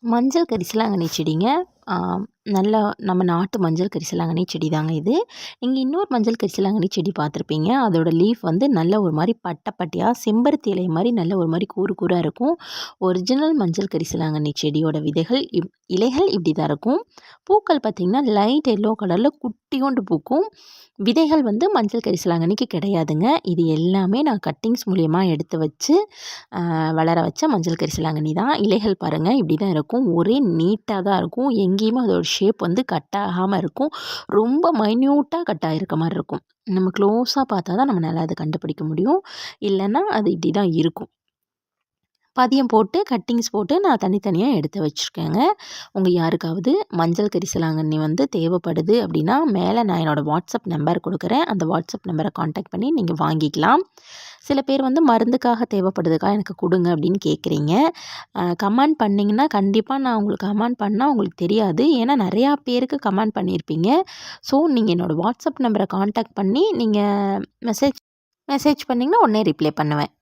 மஞ்சள் கரிசலாங்கண்ணி செடிங்க. ஆ நல்லா நம்ம நாட்டு மஞ்சள் கரிசலாங்கண்ணி செடி தாங்க இது. நீங்க இன்னொரு மஞ்சள் கரிசலாங்கண்ணி செடி பார்த்துருப்பீங்க. அதோட லீஃப் வந்து நல்ல ஒரு மாரி பட்டை பட்டையா, செம்பருத்தி இலை மாரி நல்ல ஒரு மாரி கூரு கூரா இருக்கும். ஒரிஜினல் மஞ்சள் கரிசலாங்கண்ணி செடியோட விதைகள் இலைகள் இப்படி தான் இருக்கும். பூக்கள் பார்த்திங்கன்னா, லைட் எல்லோ கலரில் குட்டியோண்டு பூக்கும். விதைகள் வந்து மஞ்சள் கரிசலாங்கண்ணிக்கு கிடையாதுங்க. இது எல்லாமே நான் கட்டிங்ஸ் மூலியமா எடுத்து வச்சு வளர வச்ச மஞ்சள் கரிசலாங்கண்ணி தான். இலைகள் பாருங்கள் இப்படி தான் இருக்கும். ஒரே நீட்டாக தான் இருக்கும். எங்கேயுமே அதோட ஷேப் வந்து கட் ஆகாமல் இருக்கும். ரொம்ப மைன்யூட்டாக கட் ஆகிருக்க மாதிரி இருக்கும். நம்ம க்ளோஸாக பார்த்தா தான் நம்மளால அதை கண்டுபிடிக்க முடியும். இல்லைன்னா அது இப்படி தான் இருக்கும். பதியம் போட்டு கட்டிங்ஸ் போட்டு நான் தனித்தனியாக எடுத்து வச்சுருக்கேங்க. உங்கள் யாருக்காவது மஞ்சள் கரிசலாங்கண்ணி வந்து தேவைப்படுது அப்படின்னா, மேலே நான் என்னோடய வாட்ஸ்அப் நம்பர் கொடுக்குறேன். அந்த வாட்ஸ்அப் நம்பரை காண்டாக்ட் பண்ணி நீங்கள் வாங்கிக்கலாம். சில பேர் வந்து மருந்துக்காக தேவைப்படுதுக்கா எனக்கு கொடுங்க அப்படின்னு கேட்குறீங்க. கமெண்ட் பண்ணிங்கன்னா கண்டிப்பாக நான் உங்களுக்கு கமெண்ட் பண்ணால் உங்களுக்கு தெரியாது. ஏன்னா நிறையா பேருக்கு கமெண்ட் பண்ணியிருப்பீங்க. ஸோ நீங்கள் என்னோடய வாட்ஸ்அப் நம்பரை காண்டாக்ட் பண்ணி நீங்கள் மெசேஜ் பண்ணிங்கன்னா உடனே ரிப்ளை பண்ணுவேன்.